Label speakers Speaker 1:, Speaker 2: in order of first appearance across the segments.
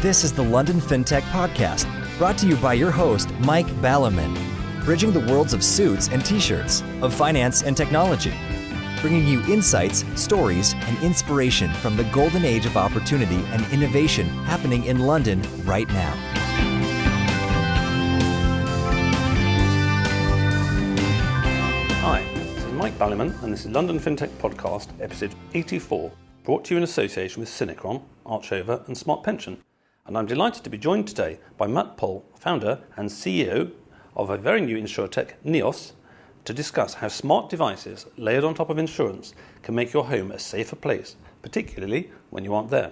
Speaker 1: This is the London FinTech Podcast, brought to you by your host, Mike Ballerman, bridging the worlds of suits and t-shirts, of finance and technology, bringing you insights, stories, and inspiration from the golden age of opportunity and innovation happening in London right now.
Speaker 2: Hi, this is Mike Ballerman, and this is London FinTech Podcast, episode 84, brought to you in association with Synechron, Archover, and Smart Pension. And I'm delighted to be joined today by Matt Poll, founder and CEO of a very new Insuretech, Neos, to discuss how smart devices layered on top of insurance can make your home a safer place, particularly when you aren't there.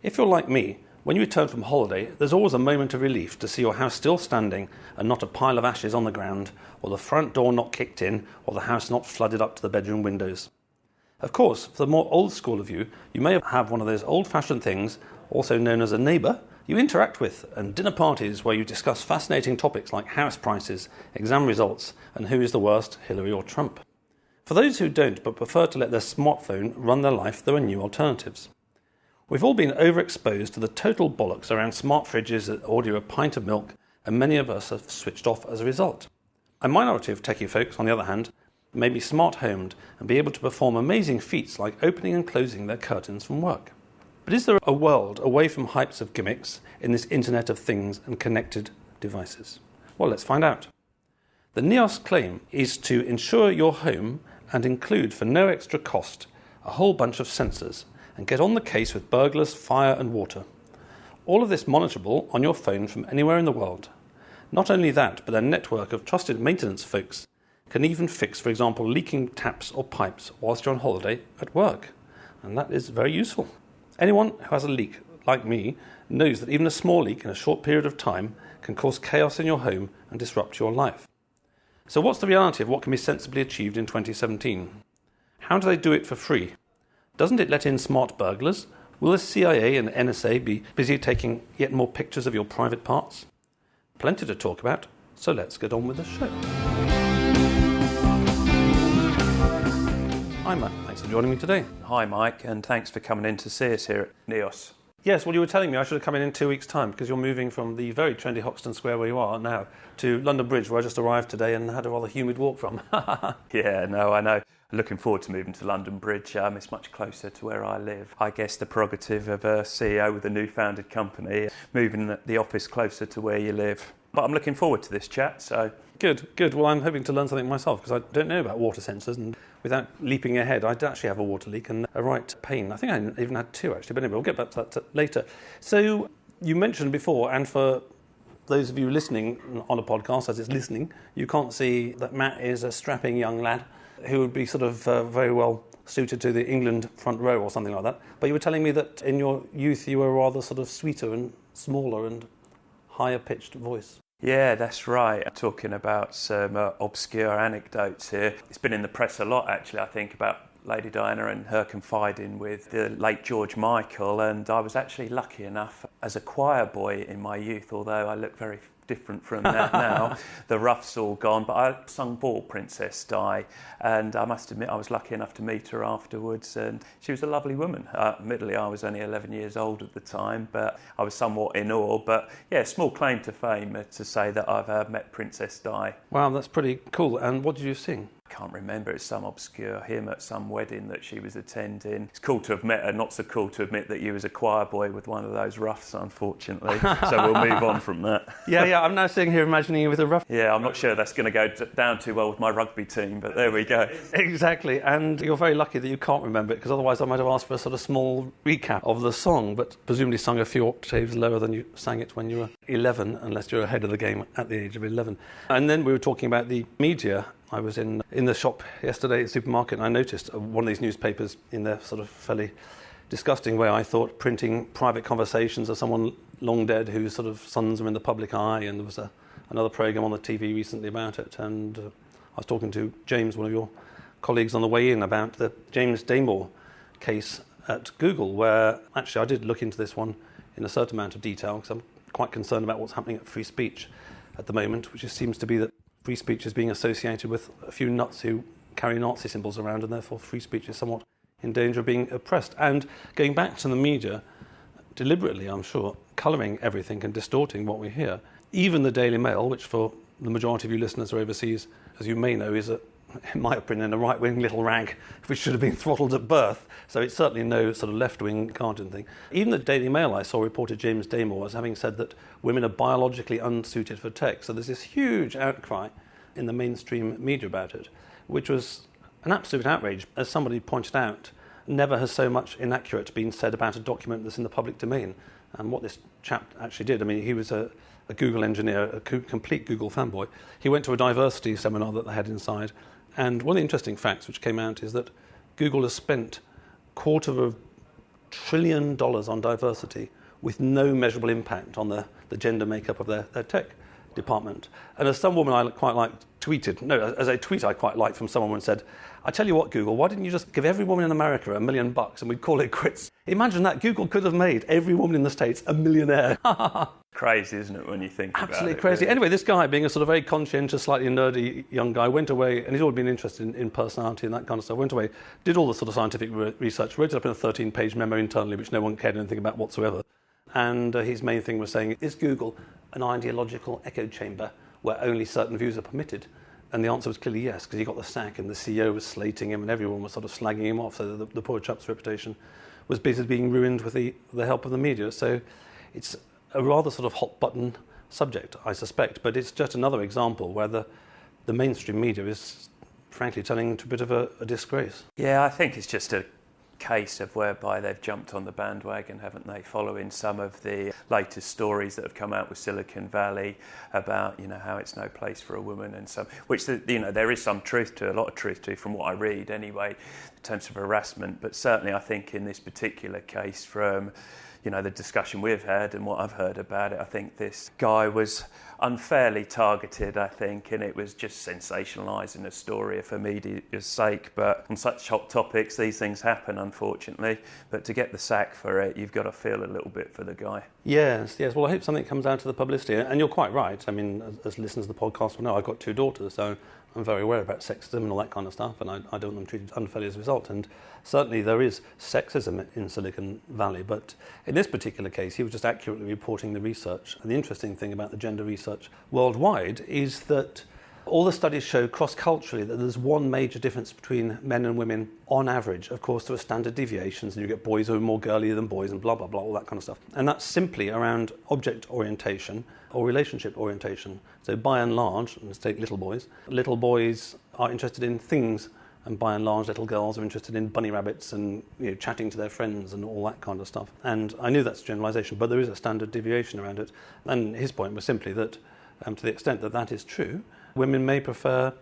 Speaker 2: If you're like me, when you return from holiday, there's always a moment of relief to see your house still standing and not a pile of ashes on the ground, or the front door not kicked in, or the house not flooded up to the bedroom windows. Of course, for the more old school of you, you may have one of those old-fashioned things, also known as a neighbour, you interact with, and dinner parties where you discuss fascinating topics like house prices, exam results, and who is the worst, Hillary or Trump. For those who don't but prefer to let their smartphone run their life, there are new alternatives. We've all been overexposed to the total bollocks around smart fridges that order a pint of milk, and many of us have switched off as a result. A minority of techie folks, on the other hand, may be smart-homed and be able to perform amazing feats like opening and closing their curtains from work. But is there a world away from hypes of gimmicks in this Internet of Things and connected devices? Well, let's find out. The Neos claim is to insure your home and include, for no extra cost, a whole bunch of sensors and get on the case with burglars, fire and water. All of this monitorable on your phone from anywhere in the world. Not only that, but their network of trusted maintenance folks can even fix, for example, leaking taps or pipes whilst you're on holiday at work. And that is very useful. Anyone who has a leak, like me, knows that even a small leak in a short period of time can cause chaos in your home and disrupt your life. So what's the reality of what can be sensibly achieved in 2017? How do they do it for free? Doesn't it let in smart burglars? Will the CIA and NSA be busy taking yet more pictures of your private parts? Plenty to talk about, so let's get on with the show. Hi Matt, thanks for joining me today.
Speaker 3: Hi Mike, and thanks for coming in to see us here at Neos.
Speaker 2: Yes, well you were telling me I should have come in 2 weeks' time because you're moving from the very trendy Hoxton Square where you are now to London Bridge, where I just arrived today and had a rather humid walk from.
Speaker 3: Yeah, no, I know. Looking forward to moving to London Bridge. It's much closer to where I live. I guess the prerogative of a CEO with a new founded company, moving the office closer to where you live. But I'm looking forward to this chat, so... Good. Well, I'm hoping to learn something myself because I don't know about water sensors, and without leaping ahead, I did actually have a water leak and a right pain. I think I even had two actually, but anyway, we'll get back to that later. So you mentioned before, and for those of you listening on a podcast as it's listening, you can't see that Matt is a strapping young lad who would be sort of very well suited to the England front row or something like that. But you were telling me that in your youth you were rather sort of sweeter and smaller and higher pitched voice. Yeah, that's right. I'm talking about some obscure anecdotes here. It's been in the press a lot, actually, I think, about Lady Diana and her confiding with the late George Michael. And I was actually lucky enough as a choir boy in my youth, although I look very different from that now. The rough's all gone, but I sung Ball Princess Di, and I must admit I was lucky enough to meet her afterwards, and she was a lovely woman. Admittedly, I was only 11 years old at the time, but I was somewhat in awe. But yeah, small claim to fame to say that I've met Princess Di.
Speaker 2: Wow, that's pretty cool. And what did you sing?
Speaker 3: I can't remember. It's some obscure hymn at some wedding that she was attending. It's cool to have met her, not so cool to admit that you was a choir boy with one of those roughs, unfortunately. So we'll move on from that.
Speaker 2: Yeah, I'm now sitting here imagining you with a rough...
Speaker 3: Yeah, I'm not sure that's going to go down too well with my rugby team, but there we go.
Speaker 2: Exactly, and you're very lucky that you can't remember it, because otherwise I might have asked for a sort of small recap of the song, but presumably sung a few octaves lower than you sang it when you were 11, unless you're ahead of the game at the age of 11. And then we were talking about the media. I was in the shop yesterday at the supermarket, and I noticed one of these newspapers in their sort of fairly disgusting way, I thought, printing private conversations of someone long dead whose sort of sons are in the public eye, and there was another programme on the TV recently about it, and I was talking to James, one of your colleagues, on the way in about the James Damore case at Google, where actually I did look into this one in a certain amount of detail because I'm quite concerned about what's happening at free speech at the moment, which just seems to be that free speech is being associated with a few nuts who carry Nazi symbols around, and therefore free speech is somewhat in danger of being oppressed. And going back to the media, deliberately, I'm sure, colouring everything and distorting what we hear. Even the Daily Mail, which for the majority of you listeners are overseas, as you may know, is, in my opinion, a right-wing little rag which should have been throttled at birth. So it's certainly no sort of left-wing Guardian thing. Even the Daily Mail, I saw, reported James Damore as having said that women are biologically unsuited for tech. So there's this huge outcry in the mainstream media about it, which was an absolute outrage. As somebody pointed out, never has so much inaccurate been said about a document that's in the public domain. And what this chap actually did, I mean, he was a Google engineer, a complete Google fanboy. He went to a diversity seminar that they had inside, and one of the interesting facts which came out is that Google has spent $250 billion on diversity with no measurable impact on the gender makeup of their tech department. And as some woman I quite liked tweeted, no, as a tweet I quite liked from someone said, I tell you what, Google, why didn't you just give every woman in America $1 million and we'd call it quits? Imagine that. Google could have made every woman in the States a millionaire.
Speaker 3: Crazy, isn't it, when you think about it?
Speaker 2: Absolutely crazy. Really. Anyway, this guy, being a sort of very conscientious, slightly nerdy young guy, went away, and he's always been interested in personality and that kind of stuff, went away, did all the sort of scientific research, wrote it up in a 13-page memo internally, which no one cared anything about whatsoever. And his main thing was saying, is Google an ideological echo chamber where only certain views are permitted? And the answer was clearly yes, because he got the sack and the CEO was slating him and everyone was sort of slagging him off, so the poor chap's reputation was basically being ruined with the help of the media. So it's a rather sort of hot-button subject, I suspect, but it's just another example where the mainstream media is, frankly, turning into a bit of a disgrace.
Speaker 3: Yeah, I think it's just a case of whereby they've jumped on the bandwagon, haven't they, following some of the latest stories that have come out with Silicon Valley about, how it's no place for a woman, and some, which, there is some truth to, a lot of truth to, from what I read anyway, in terms of harassment. But certainly I think in this particular case, from the discussion we've had and what I've heard about it, I think this guy was unfairly targeted, I think, and it was just sensationalising a story for media's sake. But on such hot topics, these things happen, unfortunately. But to get the sack for it, you've got to feel a little bit for the guy. Yes.
Speaker 2: Well, I hope something comes out of the publicity. And you're quite right. I mean, as listeners of the podcast will know, I've got 2 daughters, so I'm very aware about sexism and all that kind of stuff, and I don't want them treated unfairly as a result. And certainly there is sexism in Silicon Valley, but in this particular case, he was just accurately reporting the research. And the interesting thing about the gender research worldwide is that all the studies show cross-culturally that there's one major difference between men and women on average. Of course, there are standard deviations, and you get boys who are more girly than boys and blah, blah, blah, all that kind of stuff. And that's simply around object orientation or relationship orientation. So by and large, let's take little boys are interested in things, and by and large, little girls are interested in bunny rabbits and chatting to their friends and all that kind of stuff. And I knew that's a generalisation, but there is a standard deviation around it. And his point was simply that, to the extent that that is true, women may prefer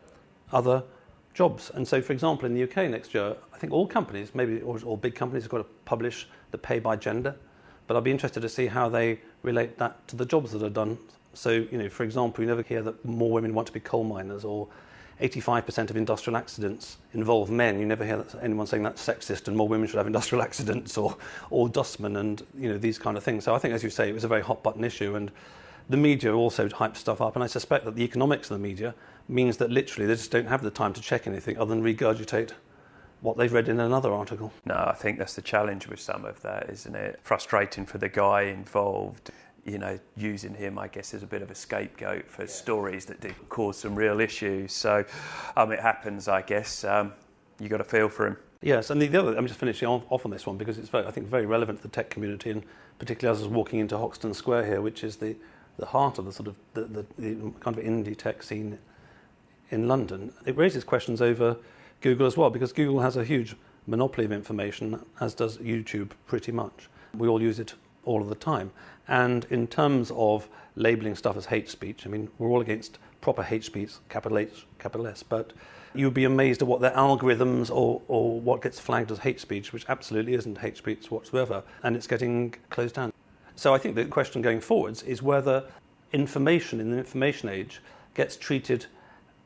Speaker 2: other jobs. And so, for example, in the UK next year, I think all companies, maybe all big companies, have got to publish the pay by gender. But I'd be interested to see how they relate that to the jobs that are done. So, for example, you never hear that more women want to be coal miners, or 85% of industrial accidents involve men. You never hear anyone saying that's sexist and more women should have industrial accidents, or dustmen and these kind of things. So I think, as you say, it was a very hot button issue, and the media also hyped stuff up, and I suspect that the economics of the media means that literally they just don't have the time to check anything other than regurgitate what they've read in another article.
Speaker 3: No, I think that's the challenge with some of that, isn't it? Frustrating for the guy involved, using him, I guess, as a bit of a scapegoat for stories that did cause some real issues. So it happens, I guess. You got to feel for him.
Speaker 2: Yes, and the other, I'm just finishing off on this one because it's I think very relevant to the tech community, and particularly as I was walking into Hoxton Square here, which is the heart of the sort of the kind of indie tech scene in London. It raises questions over Google as well, because Google has a huge monopoly of information, as does YouTube pretty much. We all use it all of the time. And in terms of labelling stuff as hate speech, I mean, we're all against proper hate speech, capital H, capital S, but you'd be amazed at what their algorithms or what gets flagged as hate speech, which absolutely isn't hate speech whatsoever, and it's getting closed down. So I think the question going forwards is whether information in the information age gets treated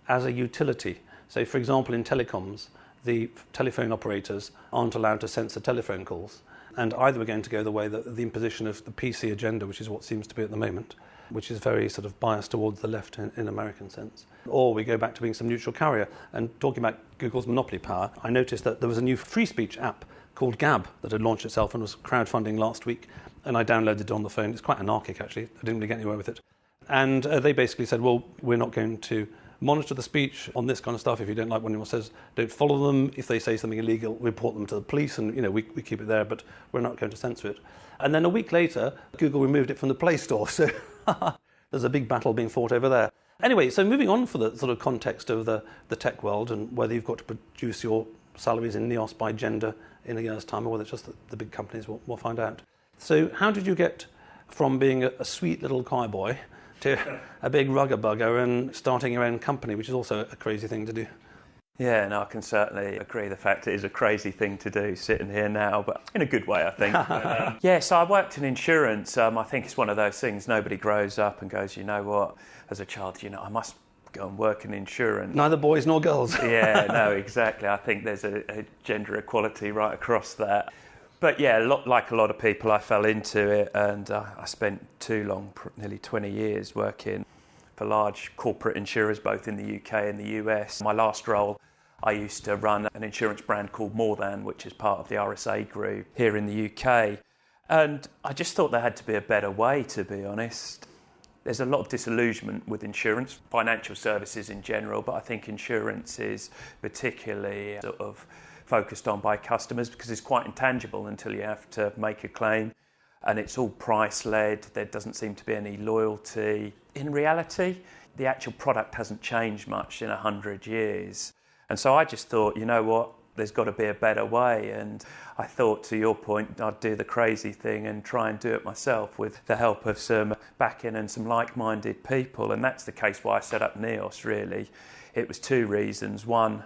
Speaker 2: as a utility. So, for example, in telecoms, the telephone operators aren't allowed to censor telephone calls. And either we're going to go the way that the imposition of the PC agenda, which is what seems to be at the moment, which is very sort of biased towards the left in American sense, or we go back to being some neutral carrier. And talking about Google's monopoly power, I noticed that there was a new free speech app called Gab that had launched itself and was crowdfunding last week. and I downloaded it on the phone. It's quite anarchic, actually. I didn't really get anywhere with it. And they basically said, well, we're not going to monitor the speech on this kind of stuff. If you don't like what anyone says, don't follow them. If they say something illegal, report them to the police, and we keep it there, but we're not going to censor it. And then a week later, Google removed it from the Play Store. So there's a big battle being fought over there. Anyway, so moving on for the sort of context of the tech world and whether you've got to produce your salaries in NEOS by gender in a year's time, or whether it's just the big companies, we'll find out. So how did you get from being a sweet little cowboy to a big rugger bugger and starting your own company, which is also a crazy thing to do?
Speaker 3: Yeah, no, I can certainly agree. The fact it is a crazy thing to do sitting here now, but in a good way, I think. So I worked in insurance. I think it's one of those things, nobody grows up and goes, you know what, as a child, I must go and work in insurance.
Speaker 2: Neither boys nor girls.
Speaker 3: Yeah, no, exactly. I think there's a gender equality right across that. But yeah, like a lot of people, I fell into it, and I spent too long, nearly 20 years, working for large corporate insurers, both in the UK and the US. My last role, I used to run an insurance brand called More Than, which is part of the RSA group here in the UK. And I just thought there had to be a better way, to be honest. There's a lot of disillusionment with insurance, financial services in general, but I think insurance is particularly sort of focused on by customers because it's quite intangible until you have to make a claim, and it's all price-led. There doesn't seem to be any loyalty. In reality, the actual product hasn't changed much in 100 years. And so I just thought, you know what, there's got to be a better way. And I thought, to your point, I'd do the crazy thing and try and do it myself with the help of some backing and some like-minded people. And that's the case why I set up NEOS, really. It was two reasons. One,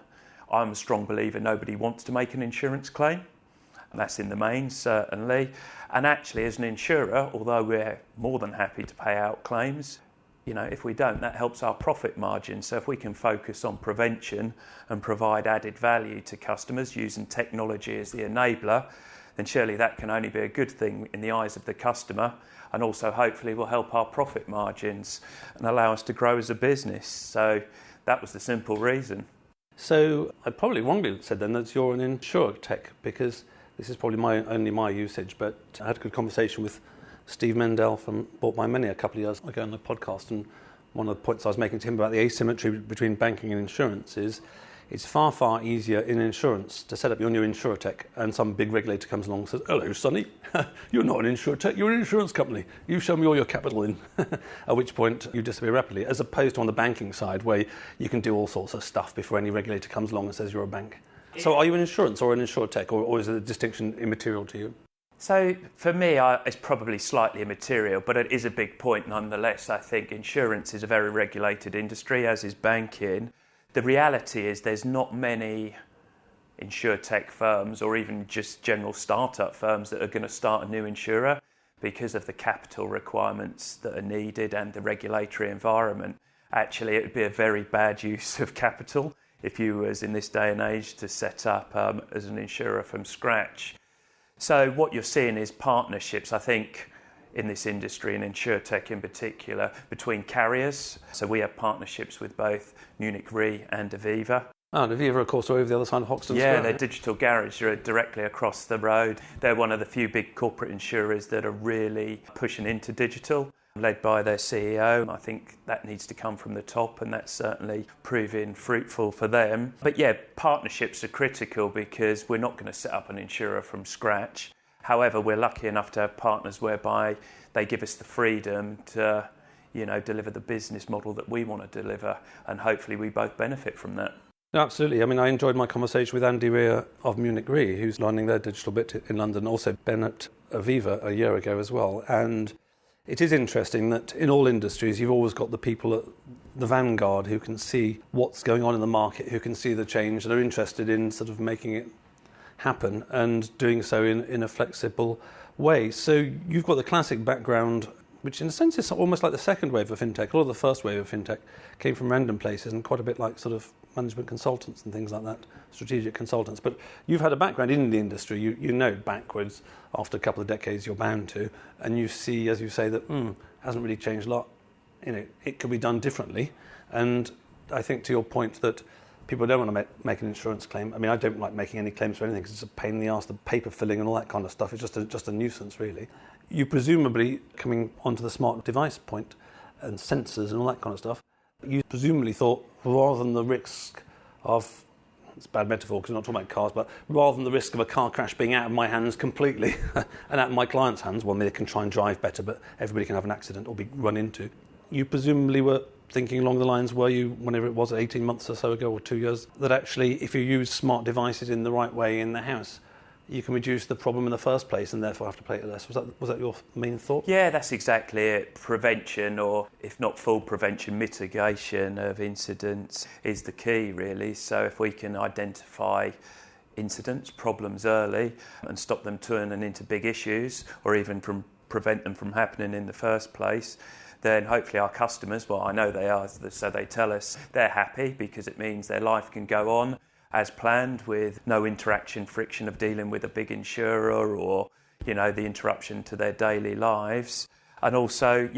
Speaker 3: I'm a strong believer nobody wants to make an insurance claim. And that's in the main, certainly. And actually, as an insurer, although we're more than happy to pay out claims, if we don't, that helps our profit margin. So if we can focus on prevention and provide added value to customers using technology as the enabler, then surely that can only be a good thing in the eyes of the customer, and also hopefully will help our profit margins and allow us to grow as a business. So that was the simple reason.
Speaker 2: So I probably wrongly said then that you're an Insuretech, because this is probably only my usage, but I had a good conversation with Steve Mendel from Bought by Many a couple of years ago on the podcast, and one of the points I was making to him about the asymmetry between banking and insurance is it's far, far easier in insurance to set up your new Insuretech and some big regulator comes along and says, hello, Sonny, you're not an Insuretech, you're an insurance company. You show me all your capital in, at which point you disappear rapidly, as opposed to on the banking side where you can do all sorts of stuff before any regulator comes along and says you're a bank. So are you an insurance or an Insuretech, or is the distinction immaterial to you?
Speaker 3: So for me, it's probably slightly immaterial, but it is a big point nonetheless. I think insurance is a very regulated industry, as is banking. The reality is there's not many Insuretech firms or even just general startup firms that are going to start a new insurer because of the capital requirements that are needed and the regulatory environment. Actually, it would be a very bad use of capital if you was in this day and age to set up as an insurer from scratch. So what you're seeing is partnerships, I think, in this industry, and Insuretech in particular, between carriers. So we have partnerships with both Munich Re and Aviva.
Speaker 2: Oh, and Aviva, of course, are over the other side of Hoxton
Speaker 3: Yeah,
Speaker 2: Square.
Speaker 3: their digital garage are directly across the road. They're one of the few big corporate insurers that are really pushing into digital, led by their CEO. I think that needs to come from the top, and that's certainly proving fruitful for them. But yeah, partnerships are critical because we're not going to set up an insurer from scratch. However, we're lucky enough to have partners whereby they give us the freedom to, deliver the business model that we want to deliver, and hopefully we both benefit from that.
Speaker 2: Absolutely. I mean, I enjoyed my conversation with Andy Rea of Munich Re, who's running their digital bit in London, also Ben at Aviva a year ago as well. And it is interesting that in all industries, you've always got the people at the vanguard who can see what's going on in the market, who can see the change, and are interested in sort of making it happen and doing so in a flexible way. So you've got the classic background, which in a sense is almost like the second wave of fintech. A lot of the first wave of fintech came from random places and quite a bit like sort of management consultants and things like that, strategic consultants. But you've had a background in the industry. You know backwards, after a couple of decades you're bound to, and you see, as you say, that hasn't really changed a lot. It could be done differently. And I think to your point that people don't want to make an insurance claim. I mean, I don't like making any claims for anything because it's a pain in the arse, the paper filling and all that kind of stuff. It's just a nuisance, really. You presumably, coming onto the smart device point and sensors and all that kind of stuff, you presumably thought rather than the risk of, it's a bad metaphor because we're not talking about cars, but rather than the risk of a car crash being out of my hands completely and out of my client's hands, well, they can try and drive better, but everybody can have an accident or be run into. You presumably were thinking along the lines, were you, whenever it was 18 months or so ago or 2 years, that actually if you use smart devices in the right way in the house, you can reduce the problem in the first place and therefore have to pay it less. Was that your main thought?
Speaker 3: Yeah, that's exactly it. Prevention, or if not full prevention, mitigation of incidents is the key, really. So if we can identify incidents, problems early and stop them turning into big issues, or even prevent them from happening in the first place, then hopefully our customers, well, I know they are, so they tell us they're happy because it means their life can go on as planned with no interaction, friction of dealing with a big insurer or, the interruption to their daily lives. And also,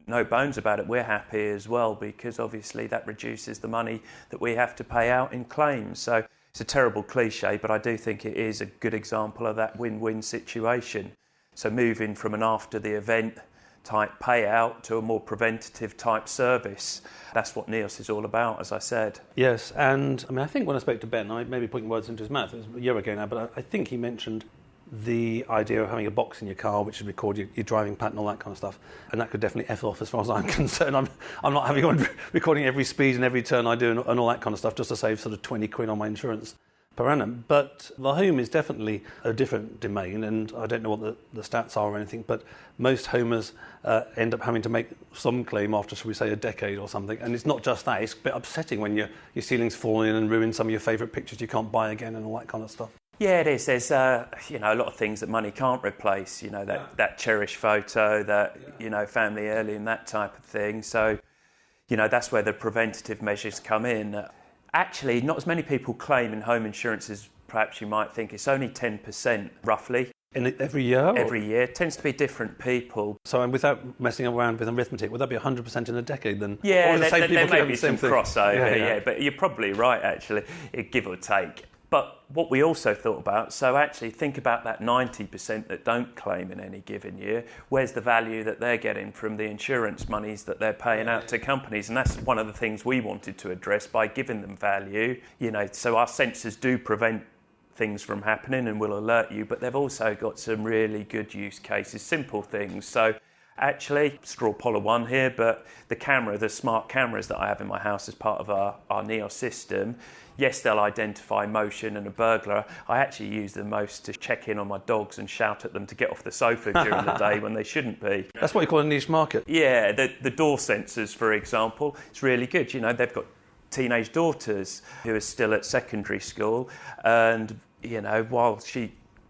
Speaker 3: no bones about it, we're happy as well because obviously that reduces the money that we have to pay out in claims. So it's a terrible cliche, but I do think it is a good example of that win-win situation. So moving from an after the event type payout to a more preventative type service. That's what NEOS is all about, as I said.
Speaker 2: Yes, and I think when I spoke to Ben, I may be putting words into his mouth, it was a year ago now, but I think he mentioned the idea of having a box in your car which would record your driving pattern, all that kind of stuff, and that could definitely F off as far as I'm concerned. I'm not having one recording every speed and every turn I do and all that kind of stuff just to save sort of 20 quid on my insurance per annum. But the home is definitely a different domain, and I don't know what the stats are or anything, but most homers end up having to make some claim after, shall we say, a decade or something. And it's not just that, it's a bit upsetting when your ceilings fall in and ruin some of your favourite pictures you can't buy again and all that kind of stuff.
Speaker 3: Yeah, it is. There's a lot of things that money can't replace, that cherished photo, that, family heirloom, that type of thing. So, that's where the preventative measures come in. Actually, not as many people claim in home insurance as perhaps you might think. It's only 10%, roughly.
Speaker 2: Every year?
Speaker 3: Every year. It tends to be different people.
Speaker 2: So without messing around with arithmetic, would that be 100% in a decade then?
Speaker 3: Yeah, there may be some crossover, yeah. But you're probably right, actually, give or take. But what we also thought about, so actually think about that 90% that don't claim in any given year. Where's the value that they're getting from the insurance monies that they're paying out to companies? And that's one of the things we wanted to address by giving them value. So our sensors do prevent things from happening and will alert you, but they've also got some really good use cases, simple things. So actually, straw poller one here, but the smart cameras that I have in my house as part of our NEOS system, yes, they'll identify motion and a burglar. I actually use them most to check in on my dogs and shout at them to get off the sofa during the day when they shouldn't be.
Speaker 2: That's what you call a niche market.
Speaker 3: Yeah, the door sensors, for example, it's really good. They've got teenage daughters who are still at secondary school, and while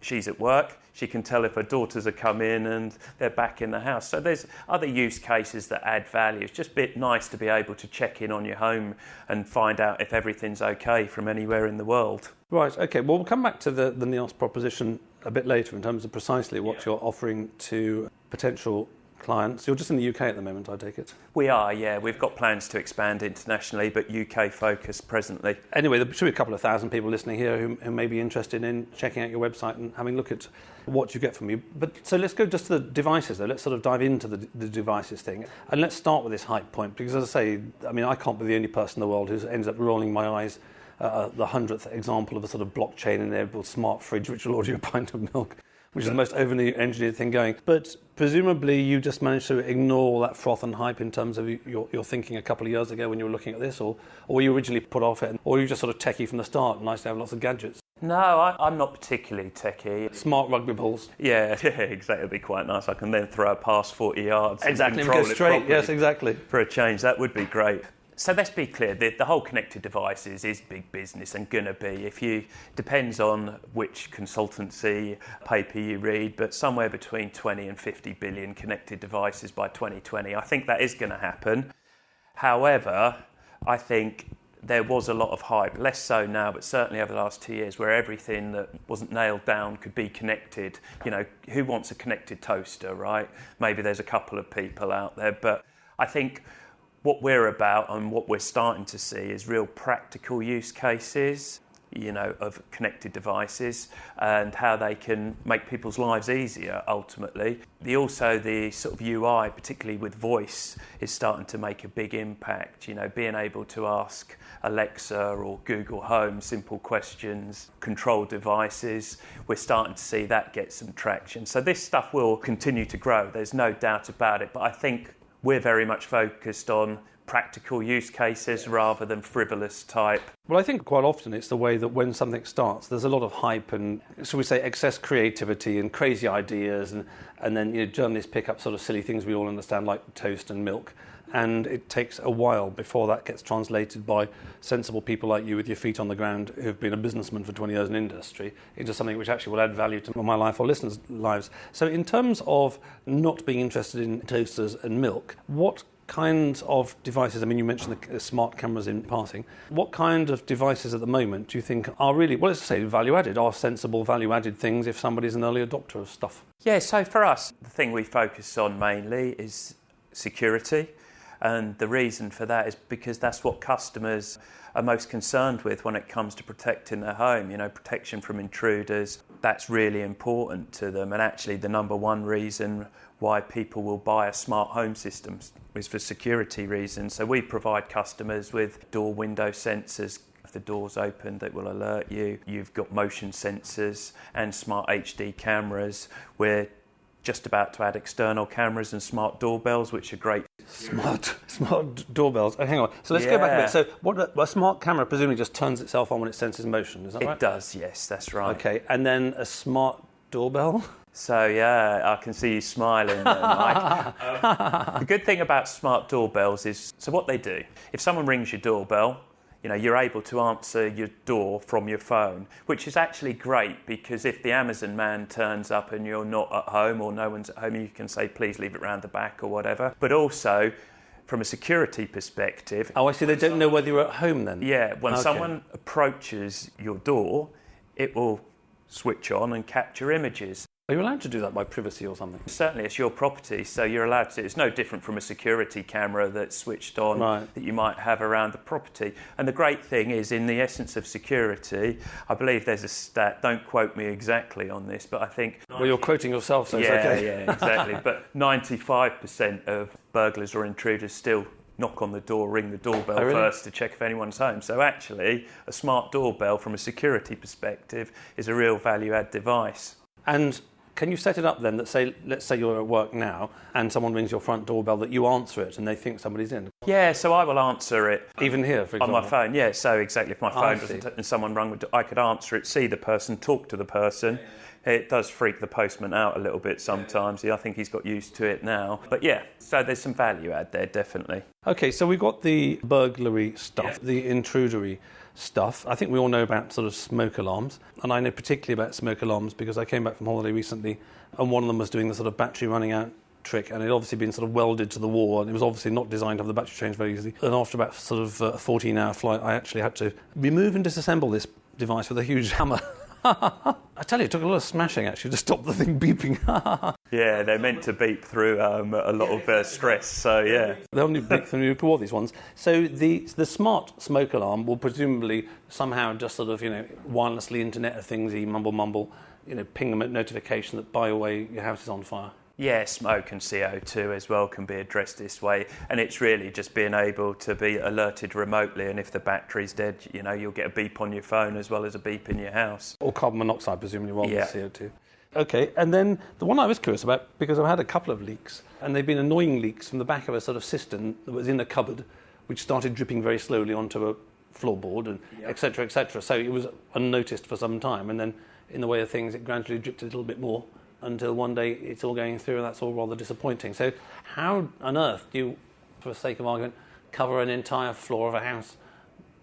Speaker 3: she's at work, she can tell if her daughters are come in and they're back in the house. So there's other use cases that add value. It's just a bit nice to be able to check in on your home and find out if everything's okay from anywhere in the world.
Speaker 2: Right, okay. Well, we'll come back to the NEOS proposition a bit later in terms of precisely what you're offering to potential clients. You're just in the UK at the moment, I take it?
Speaker 3: We are, yeah. We've got plans to expand internationally, but UK focused presently.
Speaker 2: Anyway, there should be a couple of thousand people listening here who may be interested in checking out your website and having a look at what you get from you. But so let's go just to the devices, though. Let's sort of dive into the devices thing. And let's start with this hype point, because as I say, I can't be the only person in the world who ends up rolling my eyes at the 100th example of a sort of blockchain-enabled smart fridge which will order you a pint of milk, which is the most overly engineered thing going. But presumably you just managed to ignore all that froth and hype in terms of your thinking a couple of years ago when you were looking at this, or were you originally put off it, or were you just sort of techie from the start, nice to have lots of gadgets?
Speaker 3: No, I'm not particularly techie.
Speaker 2: Smart rugby balls.
Speaker 3: Yeah, exactly. It'd be quite nice. I can then throw it past 40 yards.
Speaker 2: Exactly,
Speaker 3: and
Speaker 2: go straight. Yes, exactly.
Speaker 3: For a change, that would be great. So let's be clear, the whole connected devices is big business and going to be. Depends on which consultancy paper you read, but somewhere between 20 and 50 billion connected devices by 2020. I think that is going to happen. However, I think there was a lot of hype, less so now, but certainly over the last 2 years, where everything that wasn't nailed down could be connected. Who wants a connected toaster, right? Maybe there's a couple of people out there, but I think what we're about and what we're starting to see is real practical use cases. of connected devices and how they can make people's lives easier ultimately. The sort of UI, particularly with voice, is starting to make a big impact. Being able to ask Alexa or Google Home simple questions, control devices, we're starting to see that get some traction. So this stuff will continue to grow, there's no doubt about it, but I think we're very much focused on practical use cases rather than frivolous type.
Speaker 2: Well, I think quite often it's the way that when something starts, there's a lot of hype and, shall we say, excess creativity and crazy ideas, and then journalists pick up sort of silly things we all understand, like toast and milk, and it takes a while before that gets translated by sensible people like you with your feet on the ground who've been a businessman for 20 years in industry into something which actually will add value to my life or listeners' lives. So in terms of not being interested in toasters and milk, what kinds of devices, I mean, you mentioned the smart cameras in passing, what kind of devices at the moment do you think are really, well, let's say value-added, are sensible value-added things if somebody's an early adopter of stuff?
Speaker 3: Yeah, so for us, the thing we focus on mainly is security. And the reason for that is because that's what customers are most concerned with when it comes to protecting their home. Protection from intruders, that's really important to them. And actually the number one reason why people will buy a smart home system is for security reasons. So we provide customers with door window sensors. If the door's open, that will alert you. You've got motion sensors and smart HD cameras. We're just about to add external cameras and smart doorbells, which are great.
Speaker 2: Smart doorbells. Oh, hang on. So let's go back a bit. So a smart camera presumably just turns itself on when it senses motion, is that right?
Speaker 3: It does, yes, that's right.
Speaker 2: Okay, and then a smart doorbell?
Speaker 3: So yeah, I can see you smiling there, Mike. The good thing about smart doorbells is, so what they do, if someone rings your doorbell, you're able to answer your door from your phone, which is actually great because if the Amazon man turns up and you're not at home or no one's at home, you can say, please leave it round the back or whatever. But also, from a security perspective...
Speaker 2: Oh, I see, they don't know whether you're at home then?
Speaker 3: Yeah, when someone approaches your door, it will switch on and capture images.
Speaker 2: Are you allowed to do that by privacy or something?
Speaker 3: Certainly, it's your property, so you're allowed to. It's no different from a security camera that's switched on that you might have around the property. And the great thing is, in the essence of security, I believe there's a stat, don't quote me exactly on this, but I think...
Speaker 2: Well, you're quoting yourself, so it's okay.
Speaker 3: Yeah, exactly. But 95% of burglars or intruders still knock on the door, ring the doorbell first to check if anyone's home. So actually, a smart doorbell from a security perspective is a real value-add device.
Speaker 2: And can you set it up then that let's say you're at work now and someone rings your front doorbell, that you answer it and they think somebody's in?
Speaker 3: Yeah, so I will answer it.
Speaker 2: Even here, for example?
Speaker 3: On my phone, yeah. So exactly, if my phone doesn't and someone rang, I could answer it, see the person, talk to the person. It does freak the postman out a little bit sometimes. I think he's got used to it now. But yeah, so there's some value add there, definitely.
Speaker 2: Okay, so we've got the burglary stuff, the intrudery stuff. I think we all know about sort of smoke alarms, and I know particularly about smoke alarms because I came back from holiday recently and one of them was doing the sort of battery running out trick, and it had obviously been sort of welded to the wall, and it was obviously not designed to have the battery changed very easily. And after about sort of a 14-hour flight, I actually had to remove and disassemble this device with a huge hammer. I tell you, it took a lot of smashing actually to stop the thing beeping.
Speaker 3: Yeah, they're meant to beep through a lot of stress, so yeah.
Speaker 2: They only beep through all these ones. So the smart smoke alarm will presumably somehow just sort of, wirelessly Internet of Things, mumble, ping them a notification that, by the way, your house is on fire.
Speaker 3: Yeah, smoke and CO2 as well can be addressed this way, and it's really just being able to be alerted remotely, and if the battery's dead, you'll get a beep on your phone as well as a beep in your house.
Speaker 2: Or carbon monoxide, presumably, rather than CO2. Okay, and then the one I was curious about, because I've had a couple of leaks, and they've been annoying leaks from the back of a sort of cistern that was in a cupboard, which started dripping very slowly onto a floorboard, and et cetera, et cetera. So it was unnoticed for some time, and then in the way of things, it gradually dripped a little bit more, until one day it's all going through, and that's all rather disappointing. So how on earth do you, for the sake of argument, cover an entire floor of a house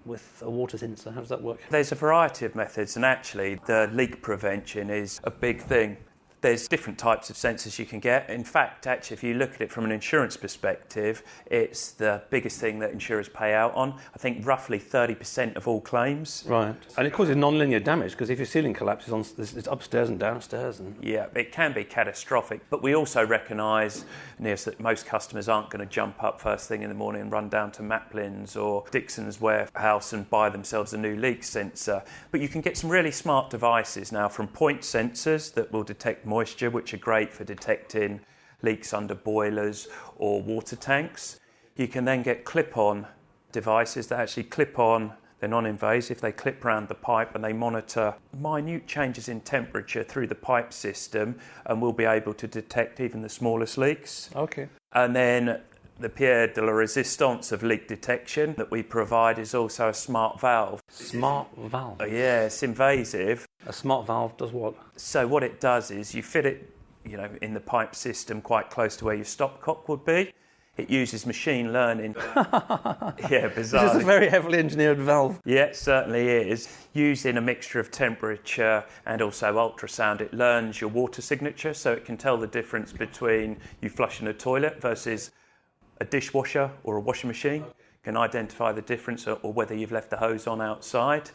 Speaker 2: with a water sensor? How does that work?
Speaker 3: There's a variety of methods, and actually the leak prevention is a big thing. There's different types of sensors you can get. In fact, actually, if you look at it from an insurance perspective, it's the biggest thing that insurers pay out on. I think roughly 30% of all claims.
Speaker 2: Right. And it causes non-linear damage, because if your ceiling collapses, it's upstairs and downstairs.
Speaker 3: Yeah, it can be catastrophic. But we also recognise, Niels, that most customers aren't going to jump up first thing in the morning and run down to Maplin's or Dixon's warehouse and buy themselves a new leak sensor. But you can get some really smart devices now, from point sensors that will detect moisture, which are great for detecting leaks under boilers or water tanks. You can then get clip-on devices that actually clip on. They're non-invasive, they clip around the pipe and they monitor minute changes in temperature through the pipe system, and will be able to detect even the smallest leaks.
Speaker 2: Okay.
Speaker 3: And then the pied de la resistance of leak detection that we provide is also a smart valve.
Speaker 2: Smart valve?
Speaker 3: Yeah, it's invasive.
Speaker 2: A smart valve does what?
Speaker 3: So what it does is you fit it, in the pipe system quite close to where your stopcock would be. It uses machine learning. Yeah, bizarre.
Speaker 2: This is a very heavily engineered valve.
Speaker 3: Yeah, it certainly is. Using a mixture of temperature and also ultrasound, it learns your water signature, so it can tell the difference between you flushing a toilet versus a dishwasher or a washing machine. Can identify the difference, or whether you've left the hose on outside.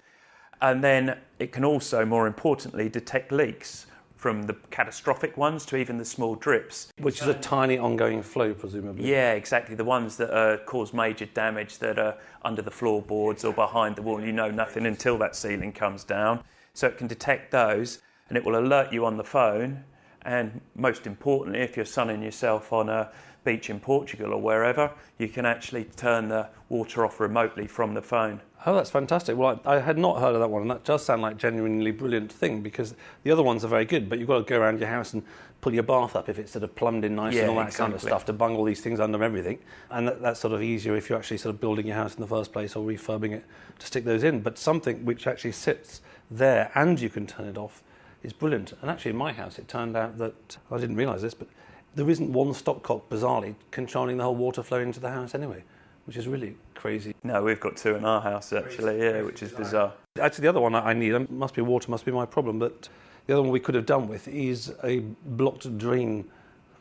Speaker 3: And then it can also, more importantly, detect leaks, from the catastrophic ones to even the small drips.
Speaker 2: Which is a tiny ongoing flow, presumably.
Speaker 3: Yeah, exactly. The ones that cause major damage, that are under the floorboards or behind the wall. You know nothing until that ceiling comes down. So it can detect those, and it will alert you on the phone. And most importantly, if you're sunning yourself on a beach in Portugal or wherever, you can actually turn the water off remotely from the phone.
Speaker 2: Oh, that's fantastic. Well, I had not heard of that one, and that does sound like a genuinely brilliant thing, because the other ones are very good, but you've got to go around your house and pull your bath up if it's sort of plumbed in nice and all that kind of stuff, to bung all these things under everything. And that's sort of easier if you're actually sort of building your house in the first place or refurbing it to stick those in. But something which actually sits there and you can turn it off is brilliant. And actually in my house it turned out that, I didn't realise this, but there isn't one stopcock, bizarrely, controlling the whole water flow into the house anyway, which is really crazy.
Speaker 3: No, we've got two in our house actually, yeah, which is bizarre.
Speaker 2: Actually, the other one I need, must be water, must be my problem, but the other one we could have done with is a blocked drain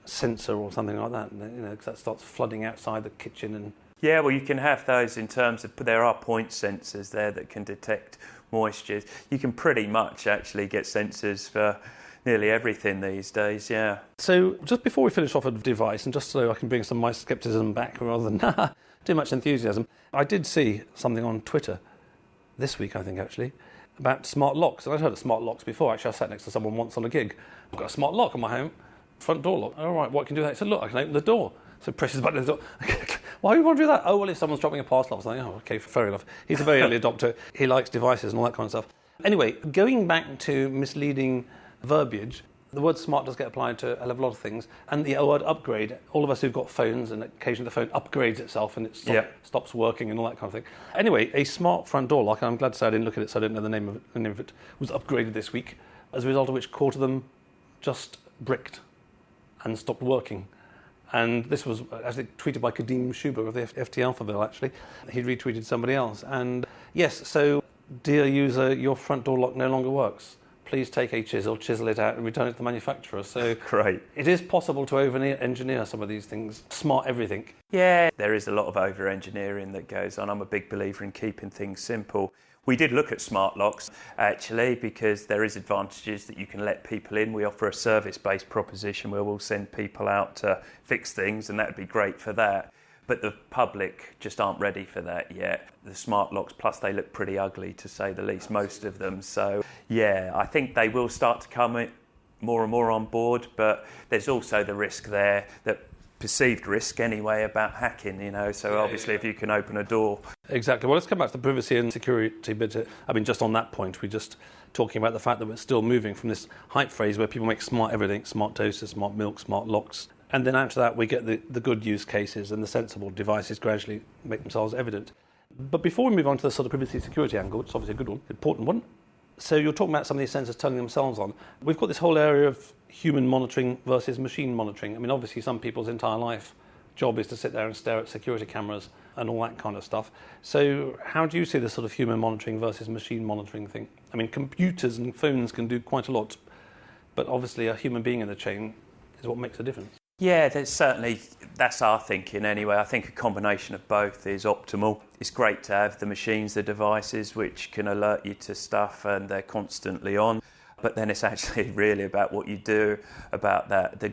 Speaker 2: sensor or something like that, because that starts flooding outside the kitchen. And
Speaker 3: yeah, well, you can have those in terms of, there are point sensors there that can detect moisture. You can pretty much actually get sensors for nearly everything these days, yeah.
Speaker 2: So just before we finish off a device, and just so I can bring some of my scepticism back rather than too much enthusiasm, I did see something on Twitter this week, I think actually, about smart locks. And I'd heard of smart locks before. Actually, I sat next to someone once on a gig. I've got a smart lock on my home, front door lock. All right, what can you do that? He said, look, I can open the door. So presses the button on the door. Why do you want to do that? Oh, well, if someone's dropping a parcel off, I was like, oh, okay, fair enough. He's a very early adopter. He likes devices and all that kind of stuff. Anyway, going back to misleading verbiage, the word smart does get applied to a lot of things. And the word upgrade, all of us who've got phones, and occasionally the phone upgrades itself and it stops working and all that kind of thing. Anyway, a smart front door lock, and I'm glad to say I didn't look at it, so I don't know the name of it, was upgraded this week, as a result of which a quarter of them just bricked and stopped working. And this was actually tweeted by Kadeem Shuba of the FT Alphaville, actually. He retweeted somebody else. And yes, so, dear user, your front door lock no longer works. Please take a chisel it out and return it to the manufacturer. So
Speaker 3: great.
Speaker 2: It is possible to over-engineer some of these things, smart everything.
Speaker 3: Yeah, there is a lot of over-engineering that goes on. I'm a big believer in keeping things simple. We did look at smart locks, actually, because there is advantages that you can let people in. We offer a service-based proposition where we'll send people out to fix things, and that would be great for that. But the public just aren't ready for that yet. The smart locks, plus they look pretty ugly, to say the least, most of them. So, yeah, I think they will start to come more and more on board, but there's also the risk there, that perceived risk anyway, about hacking, so obviously if you can open a door.
Speaker 2: Exactly. Well, let's come back to the privacy and security bit. I mean, just on that point, we're just talking about the fact that we're still moving from this hype phrase where people make smart everything, smart toasters, smart milk, smart locks, and then after that we get the good use cases, and the sensible devices gradually make themselves evident. But before we move on to the sort of privacy security angle, which is obviously a good one, important one, so you're talking about some of these sensors turning themselves on. We've got this whole area of human monitoring versus machine monitoring. I mean, obviously some people's entire life job is to sit there and stare at security cameras and all that kind of stuff. So how do you see this sort of human monitoring versus machine monitoring thing? I mean, computers and phones can do quite a lot but obviously a human being in the chain is what makes a difference.
Speaker 3: Yeah, that's our thinking anyway. I think a combination of both is optimal. It's great to have the machines, the devices, which can alert you to stuff and they're constantly on. But then it's actually really about what you do about that. The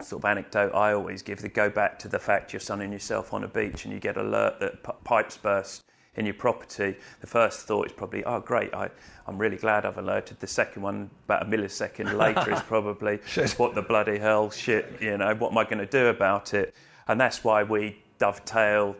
Speaker 3: sort of anecdote I always give, to go back to the fact you're sunning yourself on a beach and you get alert that pipes burst in your property. The first thought is probably, oh great, I'm really glad I've alerted. The second one, about a millisecond later, is probably, what the bloody hell, shit, what am I going to do about it? And that's why we dovetail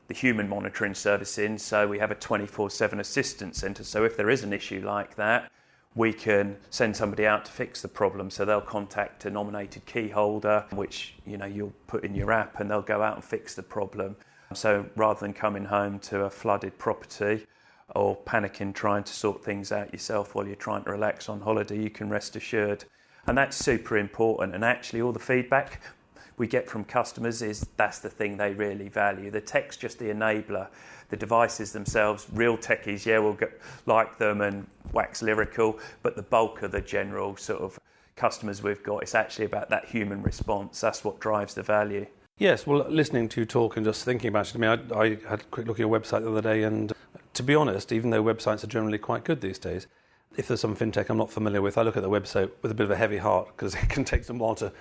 Speaker 3: the human monitoring service in, so we have a 24/7 assistance centre. So if there is an issue like that, we can send somebody out to fix the problem. So they'll contact a nominated key holder, which you'll put in your app, and they'll go out and fix the problem. So rather than coming home to a flooded property or panicking trying to sort things out yourself while you're trying to relax on holiday, you can rest assured. And that's super important. And actually all the feedback we get from customers is that's the thing they really value. The tech's just the enabler. The devices themselves, real techies, we'll like them and wax lyrical, but the bulk of the general sort of customers we've got, it's actually about that human response. That's what drives the value.
Speaker 2: Yes, well, listening to you talk and just thinking about it, I had a quick look at your website the other day, and to be honest, even though websites are generally quite good these days, if there's some fintech I'm not familiar with, I look at the website with a bit of a heavy heart, because it can take some while to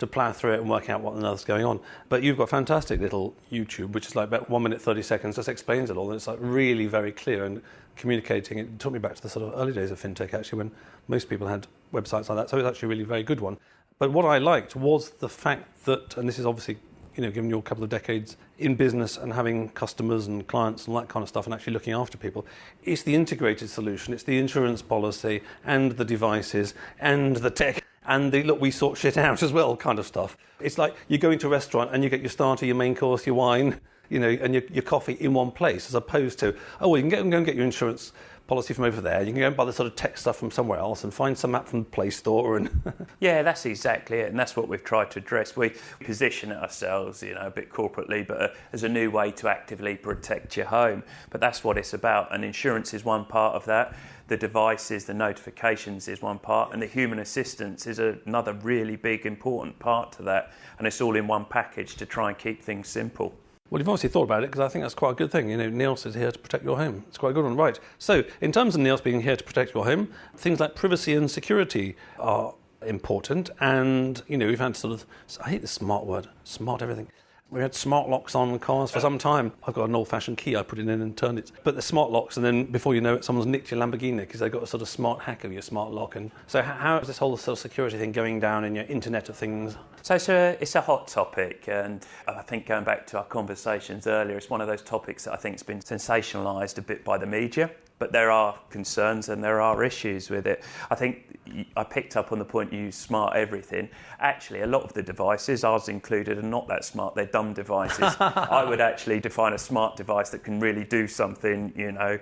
Speaker 2: plough through it and work out what on earth's going on. But you've got fantastic little YouTube, which is like about 1 minute 30 seconds, just explains it all, and it's like really very clear and communicating. It took me back to the sort of early days of fintech, actually, when most people had websites like that, so it's actually a really very good one. But what I liked was the fact that, and this is obviously, given you a couple of decades in business and having customers and clients and all that kind of stuff and actually looking after people, it's the integrated solution, it's the insurance policy and the devices and the tech and the look, we sort shit out as well kind of stuff. It's like you go into a restaurant and you get your starter, your main course, your wine, and your coffee in one place, as opposed to, oh, well, you can go and get your insurance policy from over there. You can go and buy the sort of tech stuff from somewhere else and find some app from the Play Store. And
Speaker 3: yeah, that's exactly it, and that's what we've tried to address. We position ourselves, a bit corporately, but as a new way to actively protect your home. But that's what it's about, and insurance is one part of that. The devices, the notifications is one part, and the human assistance is another really big, important part to that. And it's all in one package to try and keep things simple.
Speaker 2: Well, you've obviously thought about it, because I think that's quite a good thing. NEOS is here to protect your home. It's quite a good one. Right. So in terms of NEOS being here to protect your home, things like privacy and security are important. And, we've had sort of, I hate this smart word, smart everything. We had smart locks on cars for some time. I've got an old-fashioned key I put it in and turned it. But the smart locks, and then before you know it, someone's nicked your Lamborghini because they've got a sort of smart hack of your smart lock. And so how is this whole sort of security thing going down in your Internet of Things?
Speaker 3: So it's a hot topic, and I think going back to our conversations earlier, it's one of those topics that I think has been sensationalised a bit by the media. But there are concerns and there are issues with it. I think I picked up on the point you use smart everything. Actually, a lot of the devices, ours included, are not that smart. They're dumb devices. I would actually define a smart device that can really do something,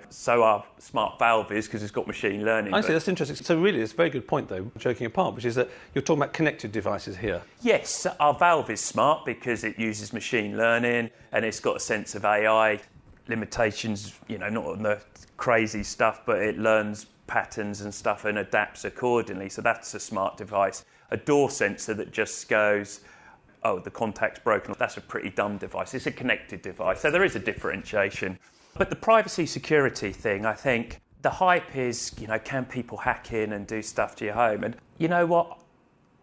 Speaker 3: So our smart valve is, because it's got machine learning.
Speaker 2: I see, that's interesting. So really, it's a very good point, though, joking apart, which is that you're talking about connected devices here.
Speaker 3: Yes, our valve is smart because it uses machine learning and it's got a sense of AI. Limitations, not on the crazy stuff, but it learns patterns and stuff and adapts accordingly. So that's a smart device. A door sensor that just goes, oh, the contact's broken, that's a pretty dumb device. It's a connected device. So there is a differentiation. But the privacy security thing, I think the hype is, can people hack in and do stuff to your home? And you know what?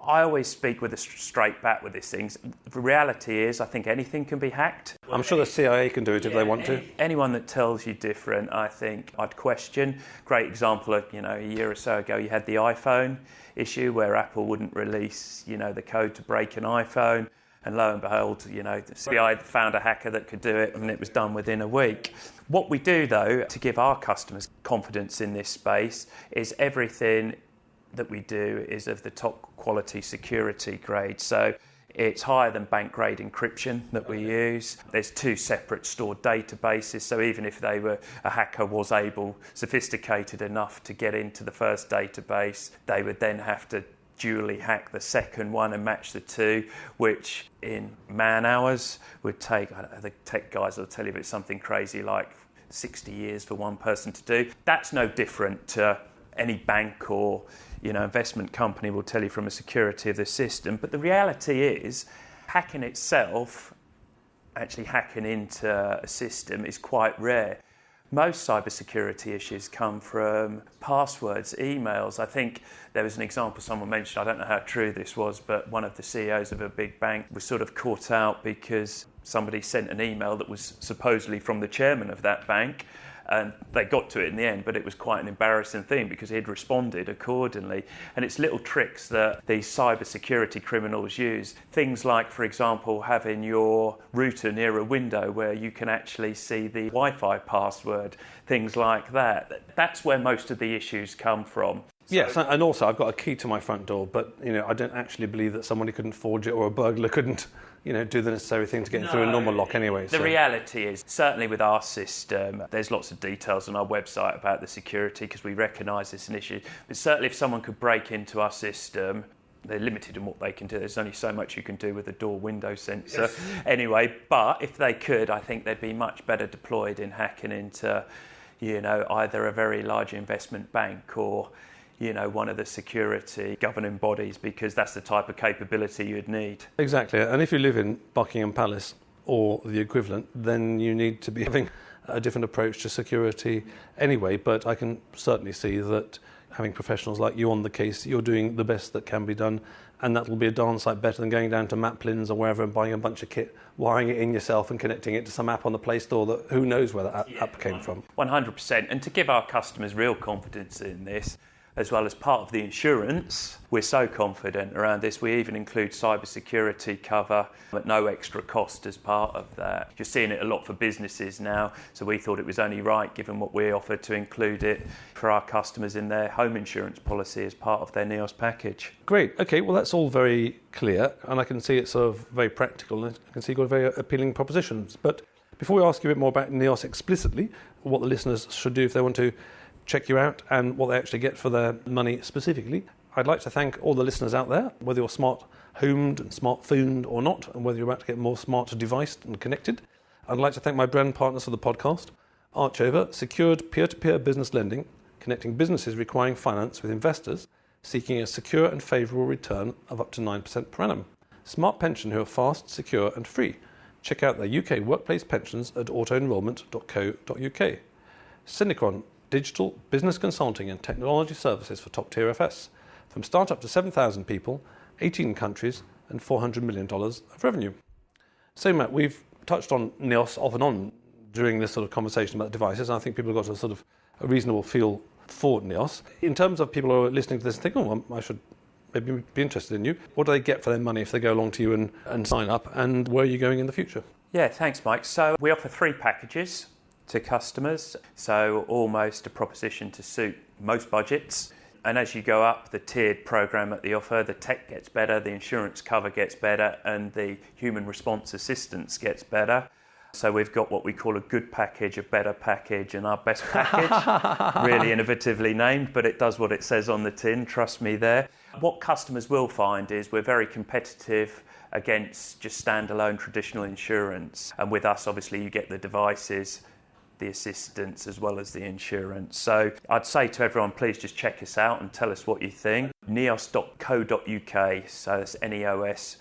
Speaker 3: I always speak with a straight bat with these things. The reality is, I think anything can be hacked.
Speaker 2: I'm sure the CIA can do it if they want to.
Speaker 3: Anyone that tells you different, I think I'd question. Great example of, a year or so ago, you had the iPhone issue where Apple wouldn't release, the code to break an iPhone. And lo and behold, the CIA found a hacker that could do it, and it was done within a week. What we do, though, to give our customers confidence in this space is everything that we do is of the top quality security grade. So it's higher than bank grade encryption that we use. There's 2 separate stored databases. So even if a hacker was sophisticated enough to get into the first database, they would then have to duly hack the second one and match the 2, which in man hours would take, the tech guys will tell you, it's something crazy like 60 years for one person to do. That's no different to any bank or investment company will tell you from a security of the system. But the reality is, hacking itself, actually hacking into a system, is quite rare. Most cybersecurity issues come from passwords, emails. I think there was an example someone mentioned, I don't know how true this was, but one of the CEOs of a big bank was sort of caught out because somebody sent an email that was supposedly from the chairman of that bank, and they got to it in the end, but it was quite an embarrassing thing because he'd responded accordingly. And it's little tricks that these cybersecurity criminals use. Things like, for example, having your router near a window where you can actually see the Wi-Fi password, things like that. That's where most of the issues come from.
Speaker 2: Yes, and also I've got a key to my front door, but I don't actually believe that somebody couldn't forge it, or a burglar couldn't do the necessary thing to get through a normal lock anyway.
Speaker 3: The reality is, certainly with our system, there's lots of details on our website about the security because we recognise it's an issue. But certainly if someone could break into our system, they're limited in what they can do. There's only so much you can do with a door window sensor. Yes. Anyway, but if they could, I think they'd be much better deployed in hacking into, either a very large investment bank or one of the security governing bodies, because that's the type of capability you'd need.
Speaker 2: Exactly, and if you live in Buckingham Palace or the equivalent, then you need to be having a different approach to security anyway, but I can certainly see that having professionals like you on the case, you're doing the best that can be done, and that will be a darn sight better than going down to Maplins or wherever and buying a bunch of kit, wiring it in yourself and connecting it to some app on the Play Store that who knows where that app came from.
Speaker 3: 100%, and to give our customers real confidence in this, as well as part of the insurance, we're so confident around this. We even include cybersecurity cover at no extra cost as part of that. You're seeing it a lot for businesses now, so we thought it was only right, given what we offer, to include it for our customers in their home insurance policy as part of their NEOS package.
Speaker 2: Great. Okay, well, that's all very clear, and I can see it's sort of very practical, and I can see you've got very appealing propositions. But before we ask you a bit more about NEOS explicitly, what the listeners should do if they want to check you out and what they actually get for their money specifically, I'd like to thank all the listeners out there, whether you're smart homed and smart phoned or not, and whether you're about to get more smart deviced and connected. I'd like to thank my brand partners for the podcast, Archover, secured peer-to-peer business lending, connecting businesses requiring finance with investors seeking a secure and favourable return of up to 9% per annum. Smart Pension, who are fast, secure and free. Check out their UK workplace pensions at autoenrolment.co.uk. Synchron, digital, business consulting and technology services for top-tier FS. From start-up to 7,000 people, 18 countries and $400 million of revenue. So, Matt, we've touched on NEOS off and on during this sort of conversation about devices, and I think people have got a sort of a reasonable feel for NEOS. In terms of people who are listening to this and think, well, I should maybe be interested in you, what do they get for their money if they go along to you and sign up, and where are you going in the future?
Speaker 3: Yeah, thanks, Mike. So we offer 3 packages to customers, so almost a proposition to suit most budgets. And as you go up the tiered program at the offer, the tech gets better, the insurance cover gets better, and the human response assistance gets better. So we've got what we call a good package, a better package, and our best package. Really innovatively named, but it does what it says on the tin, trust me there. What customers will find is we're very competitive against just standalone traditional insurance. And with us, obviously, you get the devices, the assistance, as well as the insurance. So I'd say to everyone, please just check us out and tell us what you think. neos.co.uk, so that's neos.co.uk.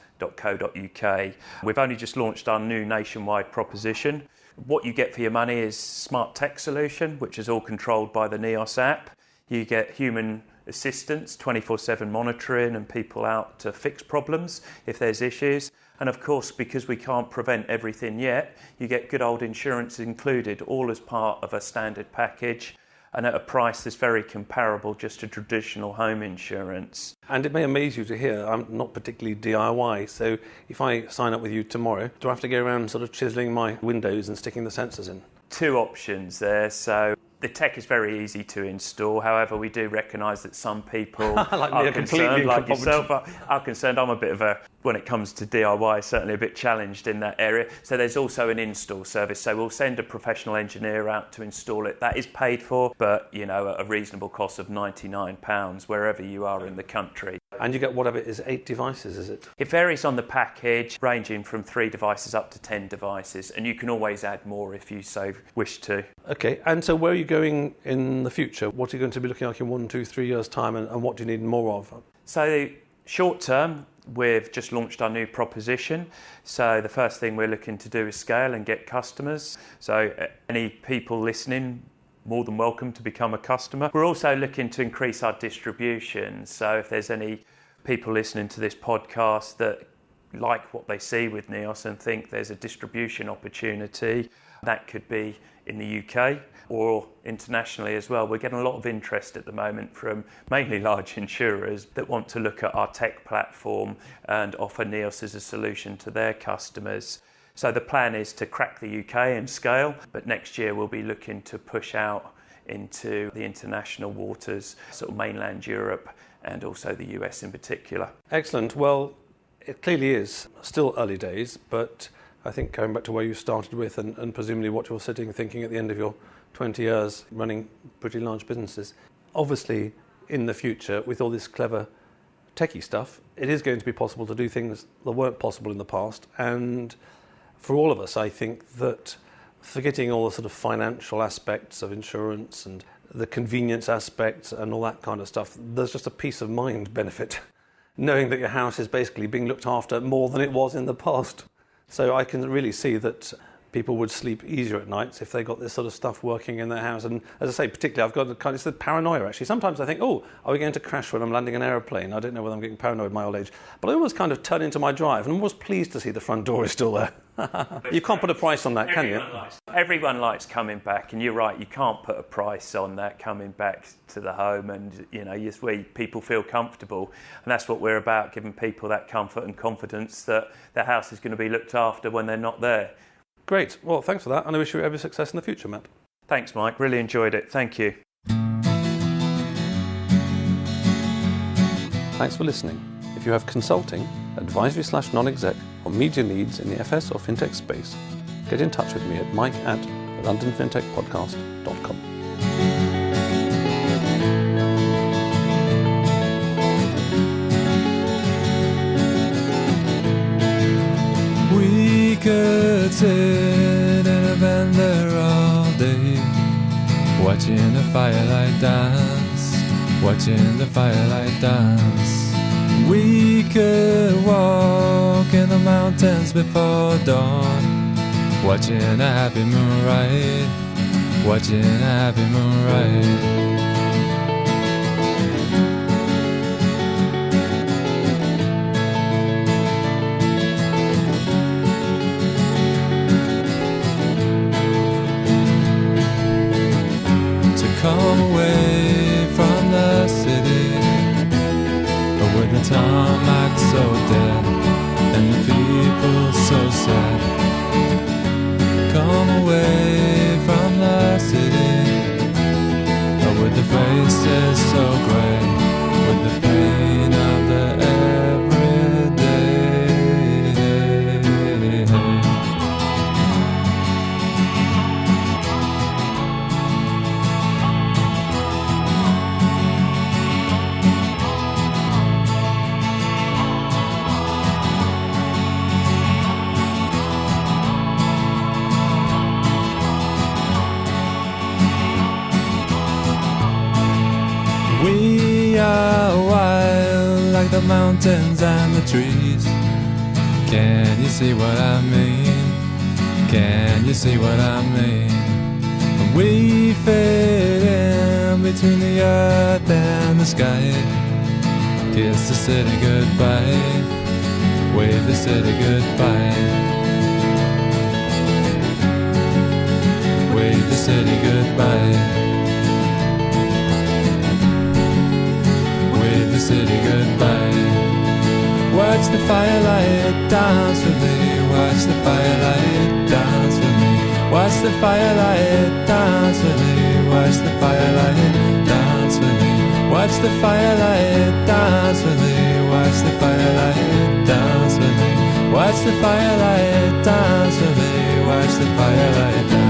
Speaker 3: We've only just launched our new nationwide proposition. What you get for your money is smart tech solution, which is all controlled by the NEOS app. You get human assistance, 24/7 monitoring and people out to fix problems if there's issues. And of course, because we can't prevent everything yet, you get good old insurance included, all as part of a standard package and at a price that's very comparable just to traditional home insurance.
Speaker 2: And it may amaze you to hear, I'm not particularly DIY, so if I sign up with you tomorrow, do I have to go around sort of chiselling my windows and sticking the sensors in?
Speaker 3: 2 options there. So the tech is very easy to install. However, we do recognise that some people are concerned, like yourself, are concerned. I'm a bit of a, when it comes to DIY, certainly a bit challenged in that area. So there's also an install service. So we'll send a professional engineer out to install it. That is paid for, but at a reasonable cost of £99 wherever you are in the country.
Speaker 2: And you get whatever it is, 8 devices, is it?
Speaker 3: It varies on the package, ranging from 3 devices up to 10 devices, and you can always add more if you so wish to.
Speaker 2: Okay, and so where are you going in the future? What are you going to be looking like in 1, 2, 3 years' time, and what do you need more of?
Speaker 3: So short term, we've just launched our new proposition. So the first thing we're looking to do is scale and get customers. So any people listening, more than welcome to become a customer. We're also looking to increase our distribution. So if there's any people listening to this podcast that like what they see with Neos and think there's a distribution opportunity, that could be in the UK or internationally as well. We're getting a lot of interest at the moment from mainly large insurers that want to look at our tech platform and offer Neos as a solution to their customers. So the plan is to crack the UK and scale, but next year we'll be looking to push out into the international waters, sort of mainland Europe and also the US in particular.
Speaker 2: Excellent. Well, it clearly is still early days, but I think going back to where you started with and presumably what you're sitting thinking at the end of your 20 years running pretty large businesses, obviously in the future with all this clever techie stuff, it is going to be possible to do things that weren't possible in the past. And for all of us, I think that forgetting all the sort of financial aspects of insurance and the convenience aspects and all that kind of stuff, there's just a peace of mind benefit knowing that your house is basically being looked after more than it was in the past. So I can really see that people would sleep easier at nights if they got this sort of stuff working in their house. And as I say, particularly, I've got a kind of, it's the paranoia actually. Sometimes I think, oh, are we going to crash when I'm landing an aeroplane? I don't know whether I'm getting paranoid in my old age. But I always kind of turn into my drive and I'm always pleased to see the front door is still there. You can't put a price on that, can you?
Speaker 3: Everyone likes coming back, and you're right, you can't put a price on that coming back to the home, and just where people feel comfortable, and that's what we're about, giving people that comfort and confidence that their house is going to be looked after when they're not there.
Speaker 2: Great. Well, thanks for that, and I wish you every success in the future, Matt.
Speaker 3: Thanks, Mike. Really enjoyed it. Thank you.
Speaker 2: Thanks for listening. If you have consulting, advisory/non-exec or media needs in the FS or fintech space, get in touch with me at mike@londonfintechpodcast.com.
Speaker 4: We could sit in a band there all day, watching the firelight dance, watching the firelight dance. We could walk in the mountains before dawn, watching a happy moonrise, watching a happy moonrise. Come away from the city, with the tarmac so dead and the people so sad. Come away from the city, with the faces so grey, with the pain of the everyday. We are wild like the mountains and the trees. Can you see what I mean? Can you see what I mean? We fit in between the earth and the sky. Kiss the city goodbye, wave the city goodbye, wave the city goodbye. The city goodbye. Watch the firelight dance with me. Watch the firelight dance with me. Watch the firelight dance with me. Watch the firelight dance with me. Watch the firelight dance with me. Watch the firelight dance with me. Watch the firelight dance with me. Watch the firelight dance.